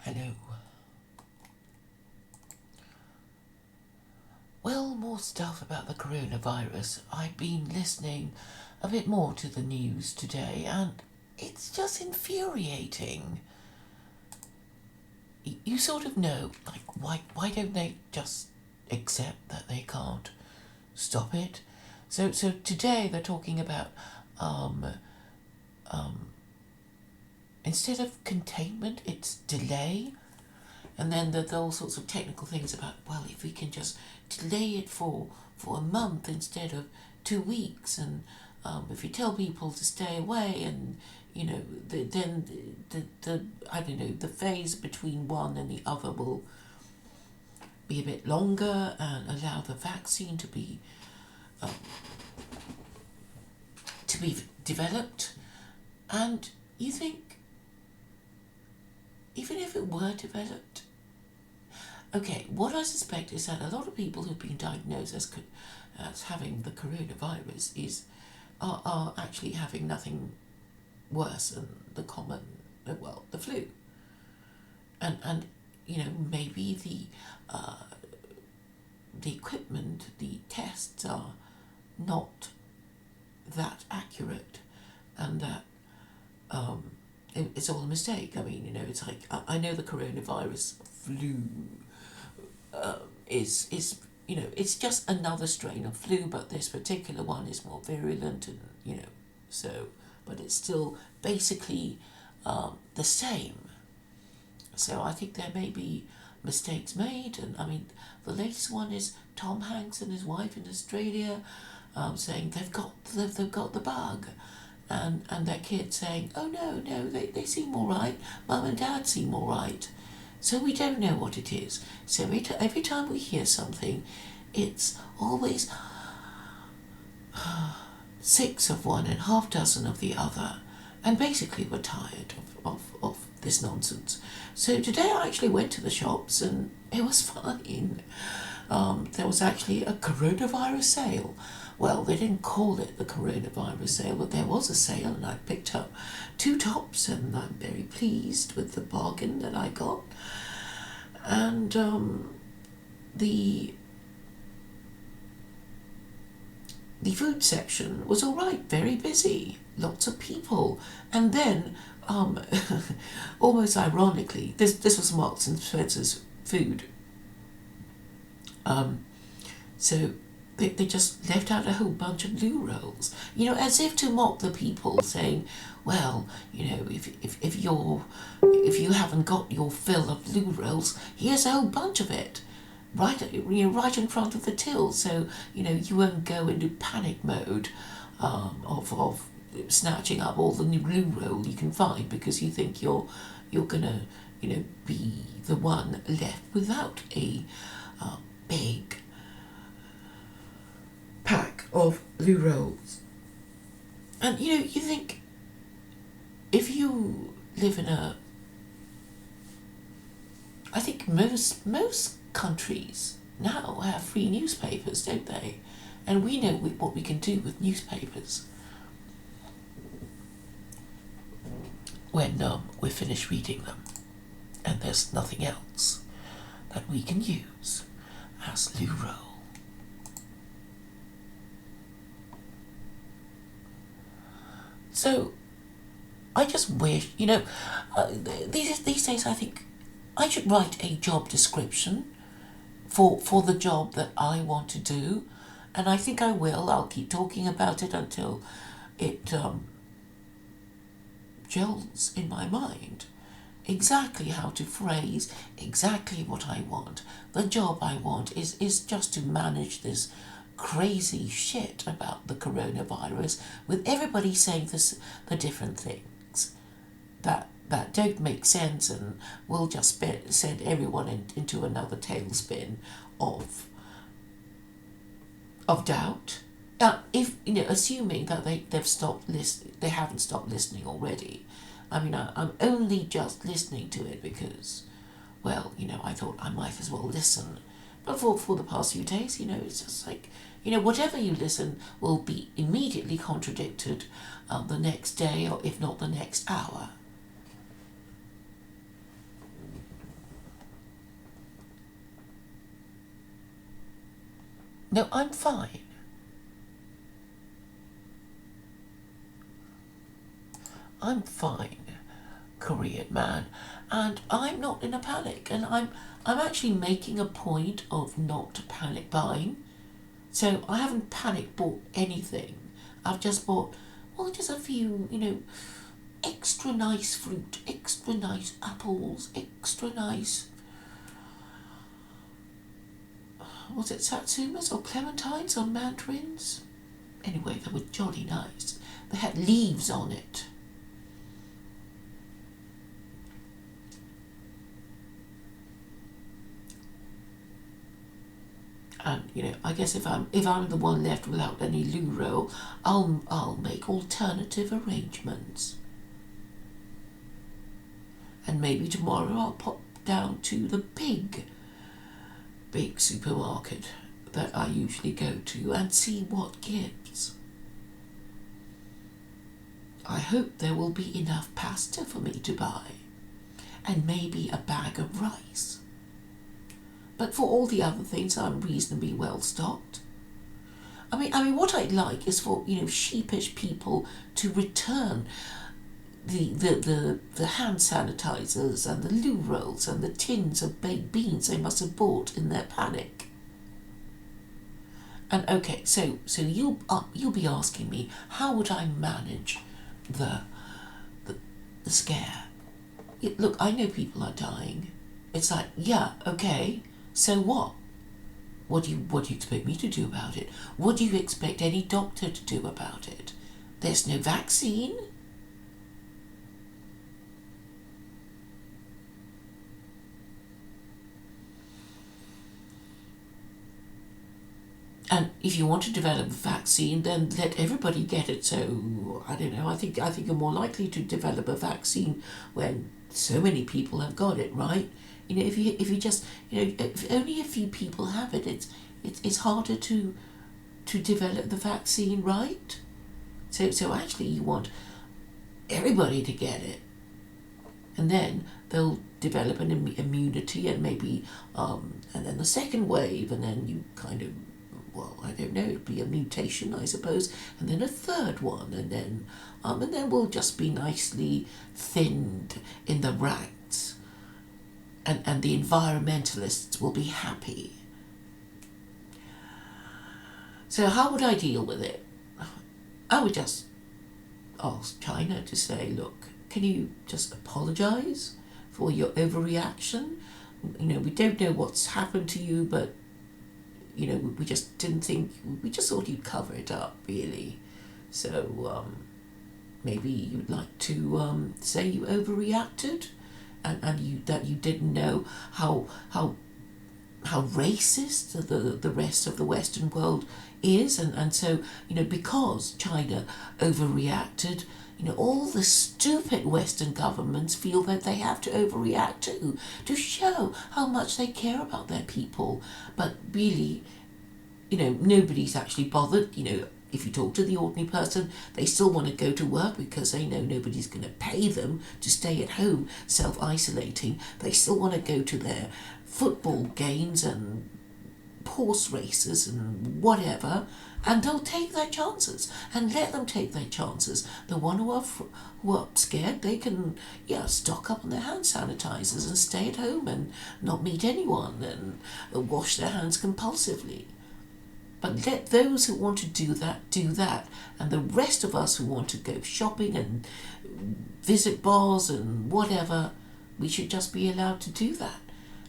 Hello. Well, more stuff about the coronavirus. I've been listening a bit more to the news today, and it's just infuriating. You sort of know, like, why don't they just accept that they can't stop it? So today they're talking about, um, um, instead of containment, it's delay. And then there's all sorts of technical things about, well, if we can just delay it for a month instead of 2 weeks, and if you tell people to stay away, and then the I don't know, the phase between one and the other will be a bit longer and allow the vaccine um, to be developed. And you think, even if it were developed, okay, what I suspect is that a lot of people who've been diagnosed as having the coronavirus are actually having nothing worse than the common, well, the flu. And maybe the equipment, the tests are not that accurate, and that it's all a mistake. I mean, it's like, I know the coronavirus flu is it's just another strain of flu, but this particular one is more virulent, and so, but it's still basically the same. So I think there may be mistakes made, and I mean, the latest one is Tom Hanks and his wife in Australia, saying they've got the bug, and their kids saying, oh no, they seem all right, mum and dad seem all right. So we don't know what it is. So every time we hear something, it's always six of one and half dozen of the other. And basically we're tired of this nonsense. So today I actually went to the shops and it was fine. There was actually a coronavirus sale. Well, they didn't call it the coronavirus sale, but there was a sale, and I picked up 2 tops, and I'm very pleased with the bargain that I got. And the food section was all right, very busy, lots of people. And then, almost ironically, this was Marks and Spencer's food. So they just left out a whole bunch of loo rolls, as if to mock the people, saying, well, if you haven't got your fill of loo rolls, here's a whole bunch of it, right in front of the till, so you won't go into panic mode of snatching up all the new loo roll you can find, because you think you're gonna be the one left without a big pack of loo rolls. And you think, if you live in I think most countries now have free newspapers, don't they? And we know what we can do with newspapers when we're finished reading them, and there's nothing else that we can use as loo roll. So I just wish, these days I think I should write a job description for the job that I want to do, and I think I will. I'll keep talking about it until it gels in my mind exactly how to phrase exactly what I want. The job I want is just to manage this crazy shit about the coronavirus, with everybody saying the different things that don't make sense, and will just send everyone into another tailspin of doubt. If assuming that they haven't stopped listening already. I mean, I'm only just listening to it because, well, I thought I might as well listen. But for the past few days, it's just like, whatever you listen will be immediately contradicted the next day, or if not the next hour. No, I'm fine. I'm fine, Korean man, and I'm not in a panic, and I'm actually making a point of not panic buying. So I haven't panic bought anything. I've just bought, well, just a few, extra nice fruit, extra nice apples, extra nice, was it satsumas or clementines or mandarins? Anyway, they were jolly nice. They had leaves on it. And I guess if I'm the one left without any loo roll, I'll make alternative arrangements. And maybe tomorrow I'll pop down to the big supermarket that I usually go to and see what gives. I hope there will be enough pasta for me to buy, and maybe a bag of rice. But for all the other things, I'm reasonably well stocked. I mean, what I'd like is for sheepish people to return the hand sanitizers and the loo rolls and the tins of baked beans they must have bought in their panic. And okay, so you'll be asking me, how would I manage the scare? Look, I know people are dying. It's like, yeah, okay. So what? What do you expect me to do about it? What do you expect any doctor to do about it? There's no vaccine. And if you want to develop a vaccine, then let everybody get it. So I don't know. I think you're more likely to develop a vaccine when so many people have got it, right? If you just if only a few people have it, it's harder to develop the vaccine, right? So actually, you want everybody to get it, and then they'll develop an immunity, and maybe and then the second wave, and then you kind of, well, I don't know, it'd be a mutation, I suppose, and then a third one, and then we'll just be nicely thinned in the ranks, and the environmentalists will be happy. So how would I deal with it? I would just ask China to say, look, can you just apologize for your overreaction? We don't know what's happened to you, but we just didn't think, we just thought you'd cover it up, really. So maybe you'd like to say you overreacted, and that you didn't know how racist the rest of the Western world is, and so because China overreacted, all the stupid Western governments feel that they have to overreact too, to show how much they care about their people. But really, nobody's actually bothered. If you talk to the ordinary person, they still want to go to work because they know nobody's going to pay them to stay at home self-isolating. They still want to go to their football games and horse races and whatever, and they'll take their chances, and let them take their chances. The one who are scared, they can stock up on their hand sanitizers and stay at home and not meet anyone and wash their hands compulsively. But let those who want to do that, and the rest of us who want to go shopping and visit bars and whatever, we should just be allowed to do that.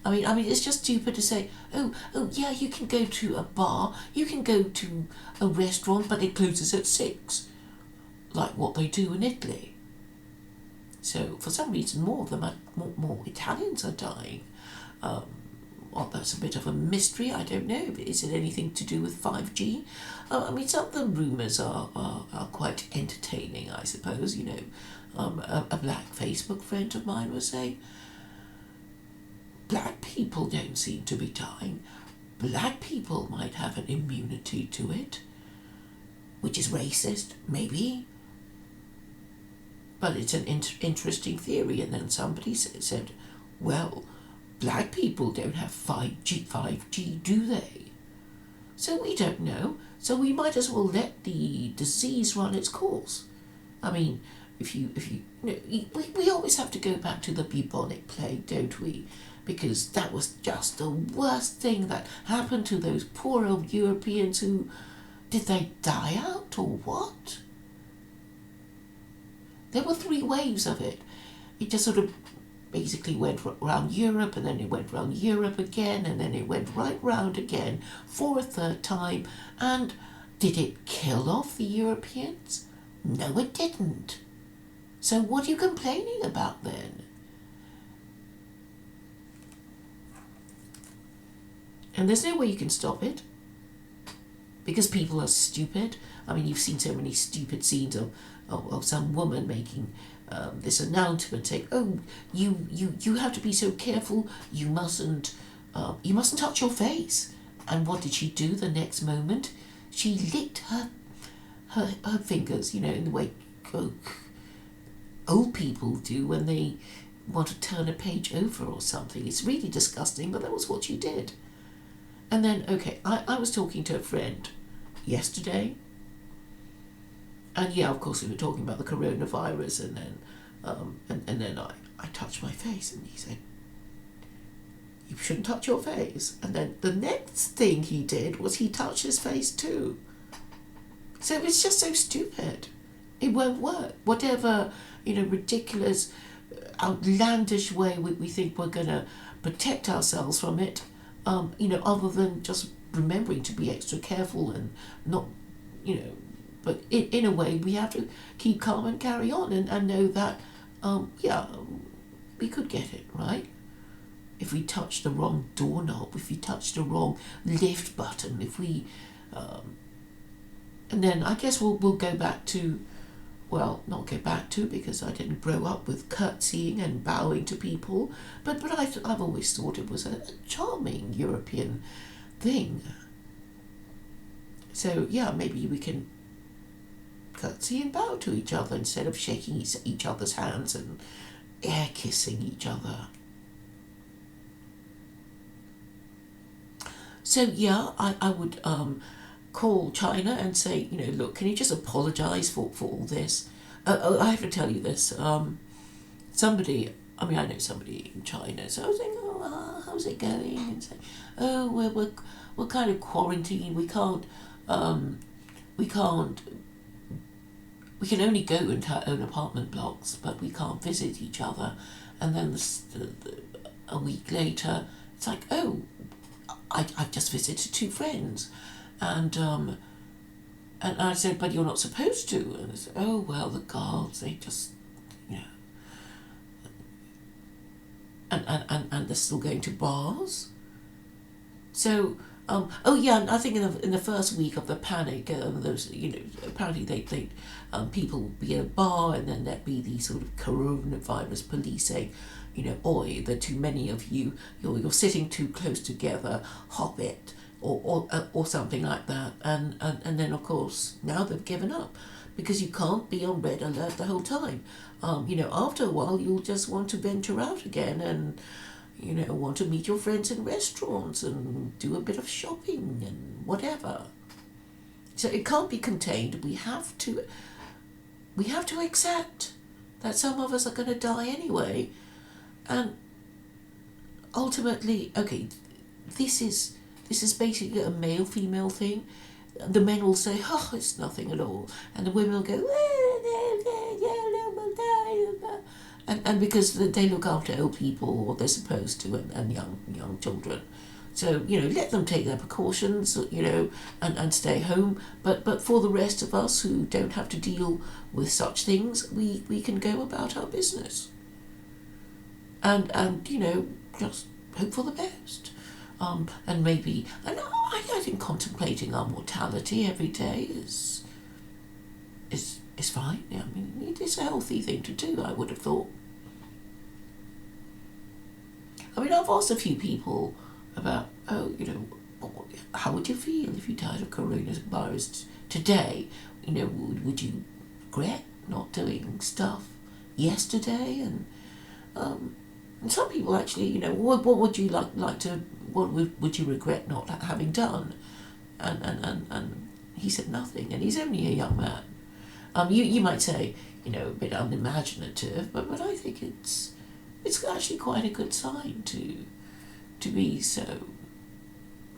I mean, it's just stupid to say, oh, yeah, you can go to a bar, you can go to a restaurant, but it closes at 6, like what they do in Italy. So for some reason, more Italians are dying. Well, that's a bit of a mystery. I don't know. Is it anything to do with 5G? Some of the rumours are quite entertaining, I suppose. A black Facebook friend of mine was saying, black people don't seem to be dying. Black people might have an immunity to it, which is racist, maybe. But it's an interesting theory. And then somebody said, well, black people don't have 5G, do they? So we don't know. So we might as well let the disease run its course. I mean, if you know, we always have to go back to the bubonic plague, don't we? Because that was just the worst thing that happened to those poor old Europeans who, did they die out or what? There were 3 waves of it. It just sort of basically went around Europe, and then it went around Europe again, and then it went right round again for a 3rd time. And did it kill off the Europeans? No, it didn't. So what are you complaining about then? And there's no way you can stop it, because people are stupid. I mean, you've seen so many stupid scenes of some woman making this announcement saying, "Oh, you have to be so careful. You mustn't touch your face." And what did she do the next moment? She licked her fingers, in the way old people do when they want to turn a page over or something. It's really disgusting, but that was what she did. And then, okay, I was talking to a friend yesterday, and yeah, of course we were talking about the coronavirus, and then I touched my face, and he said, "You shouldn't touch your face." And then the next thing he did was he touched his face too. So it's just so stupid. It won't work. Whatever, ridiculous, outlandish way we think we're going to protect ourselves from it, other than just remembering to be extra careful and not, but in a way we have to keep calm and carry on and know that, we could get it, right? If we touch the wrong doorknob, if we touch the wrong lift button, if we, and then I guess we'll go back to, well, not go back to, because I didn't grow up with curtsying and bowing to people, but I've always thought it was a charming European thing. So yeah, maybe we can curtsy and bow to each other instead of shaking each other's hands and air kissing each other. So yeah, I would call China and say, look, can you just apologise for all this? I have to tell you this. I know somebody in China, so I was saying, how's it going? And say, oh, we're kind of quarantined. We can only go into our own apartment blocks, but we can't visit each other. And then a week later, it's like, oh, I've just visited 2 friends. And I said, but you're not supposed to. And they said, oh, well, the guards, they just, and they're still going to bars. So, and I think in the first week of the panic, those, apparently they people would be in a bar, and then there'd be these sort of coronavirus police saying, oi, there are too many of you, you're sitting too close together, hop it, or something like that. And then, of course, now they've given up, because you can't be on red alert the whole time. After a while, you'll just want to venture out again and, want to meet your friends in restaurants and do a bit of shopping and whatever. So it can't be contained. We have to accept that some of us are going to die anyway. And ultimately, okay, this is basically a male-female thing. The men will say, oh, it's nothing at all. And the women will go, and because they look after old people, or they're supposed to, and young children. So, let them take their precautions, and stay home. But for the rest of us who don't have to deal with such things, we can go about our business. And just hope for the best. And maybe, and I think contemplating our mortality every day is fine. I mean, it is a healthy thing to do, I would have thought. I mean, I've asked a few people about, how would you feel if you died of coronavirus today? Would you regret not doing stuff yesterday? And some people actually, what would you like to, what would you regret not having done? and he said nothing, and he's only a young man. You might say, a bit unimaginative, but I think it's actually quite a good sign to be so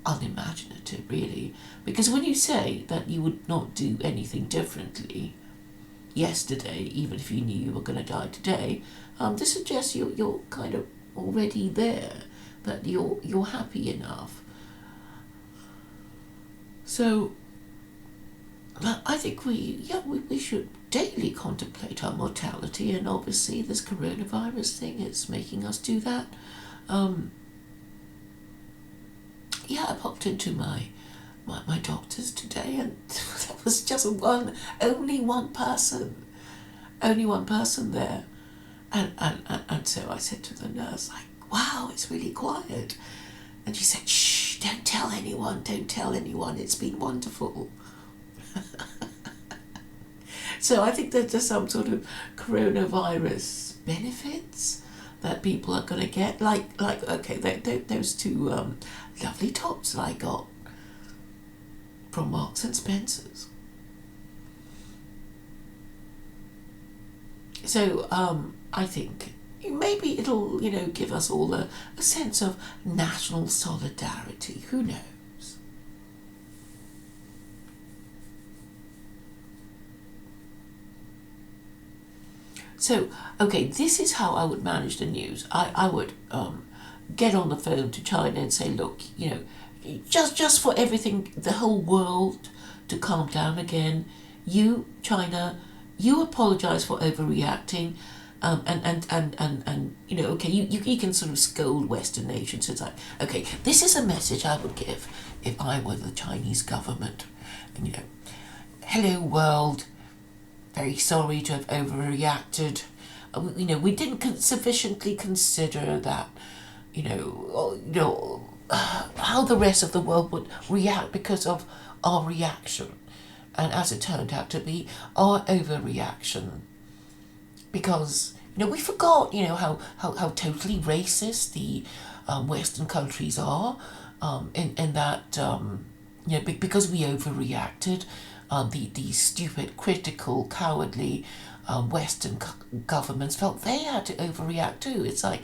unimaginative, really, because when you say that you would not do anything differently yesterday, even if you knew you were going to die today, this suggests you're kind of already there, that you're happy enough. So I think we should daily contemplate our mortality, and obviously this coronavirus thing is making us do that. I popped into my doctor's today, and there was just only one person there, and so I said to the nurse, like, wow, it's really quiet, and she said, shh, don't tell anyone, it's been wonderful. So I think that there's some sort of coronavirus benefits that people are going to get, like okay, those two lovely tops that I got from Marks and Spencer's. So I think maybe it'll give us all a sense of national solidarity. Who knows? So, okay, this is how I would manage the news. I would get on the phone to China and say, look, just for everything, the whole world to calm down again. You, China, you apologise for overreacting, and okay, you can sort of scold Western nations. It's like, okay, this is a message I would give if I were the Chinese government. And, hello world. Very sorry to have overreacted. We didn't sufficiently consider that, how the rest of the world would react because of our reaction, and as it turned out to be, our overreaction. Because we forgot, how totally racist the Western countries are, in that because we overreacted. These stupid, critical, cowardly Western governments felt they had to overreact too. It's like,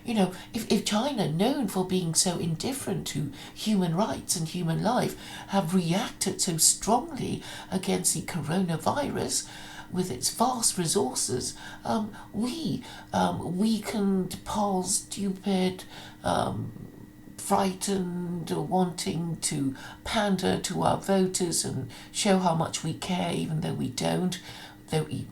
if China, known for being so indifferent to human rights and human life, have reacted so strongly against the coronavirus with its vast resources, weakened, Paul, stupid, frightened, or wanting to pander to our voters and show how much we care, even though we don't. They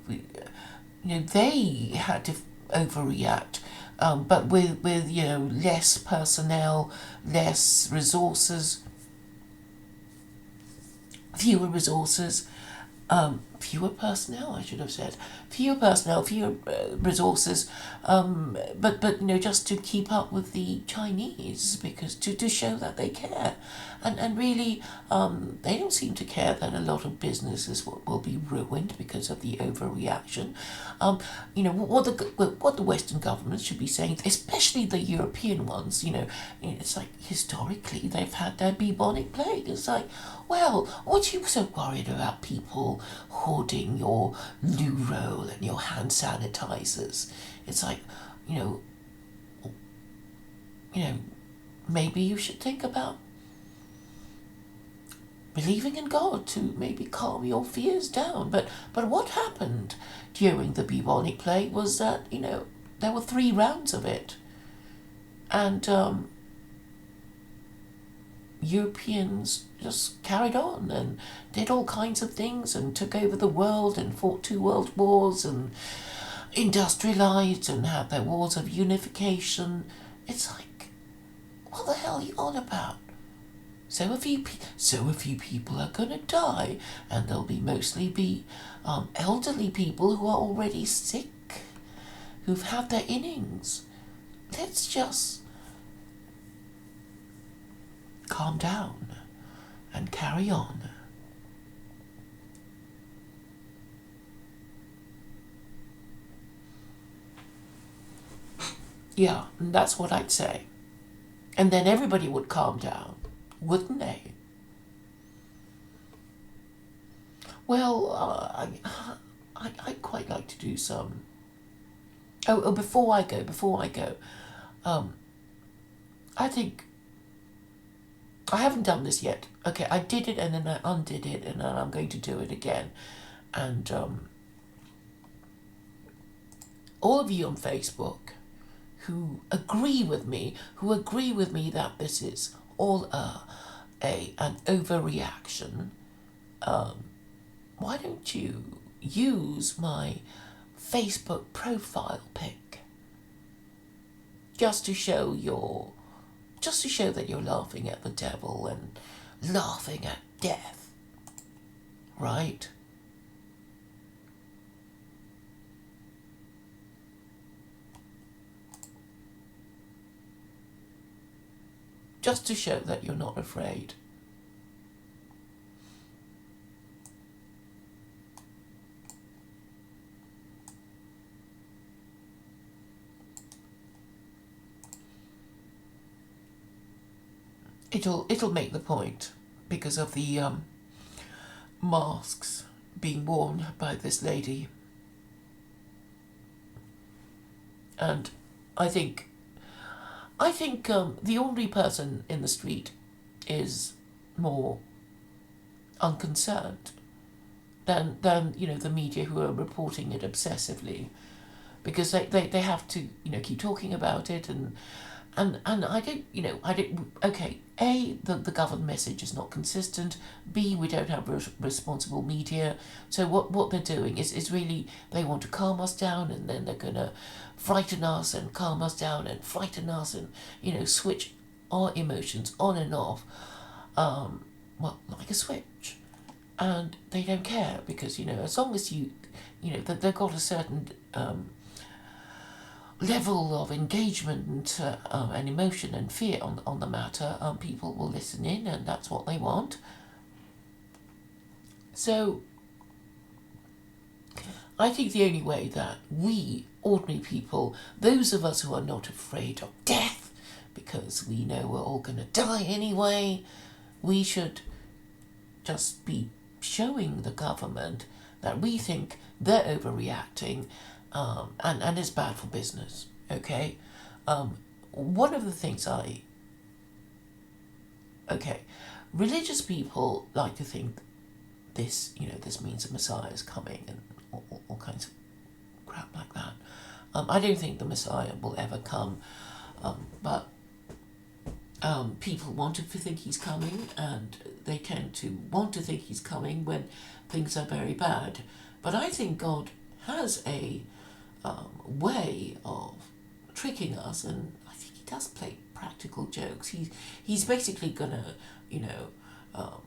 had to overreact, but with less personnel, less resources, fewer resources. Fewer personnel, I should have said. Fewer personnel, fewer resources, but just to keep up with the Chinese, because to show that they care. And really, they don't seem to care that a lot of businesses will be ruined because of the overreaction. What the Western governments should be saying, especially the European ones, it's like, historically, they've had their bubonic plague. It's like, well, what are you so worried about people hoarding your loo roll and your hand sanitizers? It's like, maybe you should think about believing in God to maybe calm your fears down. But what happened during the bubonic plague was that, there were 3 rounds of it. And Europeans just carried on and did all kinds of things and took over the world and fought 2 world wars and industrialized and had their wars of unification. It's like, what the hell are you on about? So a few people are going to die, and they'll mostly be elderly people who are already sick, who've had their innings. Let's just calm down and carry on. Yeah, and that's what I'd say. And then everybody would calm down, wouldn't they? Well, I'd quite like to do some. Oh, before I go, um, I think I haven't done this yet. Okay, I did it and then I undid it and then I'm going to do it again. And all of you on Facebook who agree with me, that this is all an overreaction, why don't you use my Facebook profile pic just to show that you're laughing at the devil and laughing at death, right? Just to show that you're not afraid. It'll make the point because of the masks being worn by this lady. And I think the ordinary person in the street is more unconcerned than the media who are reporting it obsessively, because they have to keep talking about it and I don't okay, A, the government message is not consistent. B, we don't have responsible media. So what they're doing is really, they want to calm us down and then they're going to frighten us and calm us down and frighten us and, switch our emotions on and off, well, like a switch. And they don't care because, as long as they've got a certain level of engagement and emotion and fear on the matter, people will listen in, and that's what they want. So I think the only way that we, ordinary people, those of us who are not afraid of death, because we know we're all going to die anyway, we should just be showing the government that we think they're overreacting, and it's bad for business, okay? One of the things religious people like to think this means a Messiah is coming and all kinds of crap like that. I don't think the Messiah will ever come, but people want to think he's coming, and they tend to want to think he's coming when things are very bad. But I think God has a way of tricking us, and I think he does play practical jokes. He's basically gonna,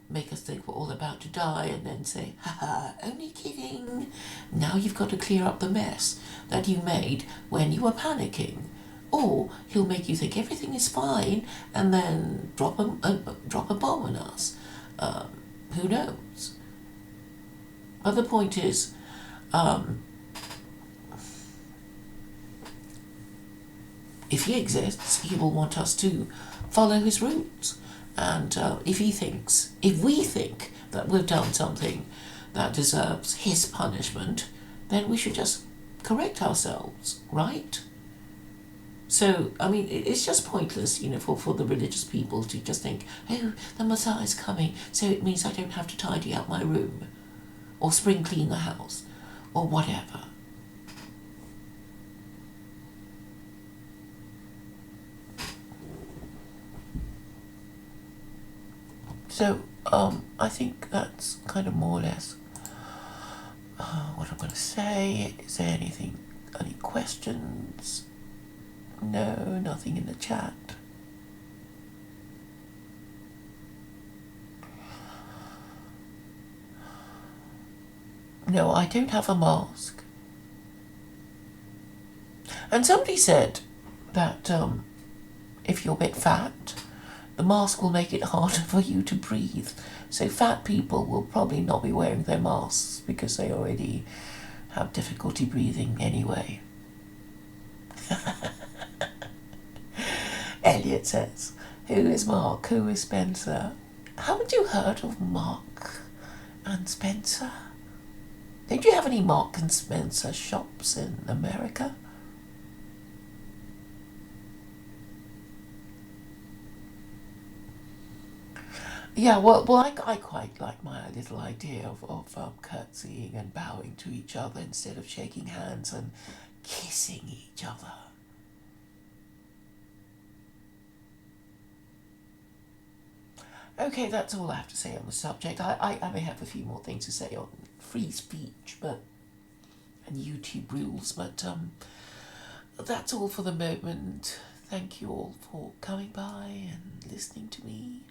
make us think we're all about to die, and then say, haha, only kidding. Now you've got to clear up the mess that you made when you were panicking. Or he'll make you think everything is fine, and then drop a bomb on us. Who knows? But the point is, if he exists, he will want us to follow his rules. And if we think that we've done something that deserves his punishment, then we should just correct ourselves, right? So, I mean, it's just pointless, for the religious people to just think, oh, the Messiah's coming, so it means I don't have to tidy up my room, or spring clean the house, or whatever. So, I think that's kind of more or less what I'm going to say. Is there any questions? No, nothing in the chat. No, I don't have a mask. And somebody said that if you're a bit fat, the mask will make it harder for you to breathe. So fat people will probably not be wearing their masks because they already have difficulty breathing anyway. Elliot says, who is Mark? Who is Spencer? Haven't you heard of Mark and Spencer? Don't you have any Mark and Spencer shops in America? Yeah, well, I quite like my little idea of curtsying and bowing to each other instead of shaking hands and kissing each other. Okay, that's all I have to say on the subject. I may have a few more things to say on free speech, and YouTube rules, but that's all for the moment. Thank you all for coming by and listening to me.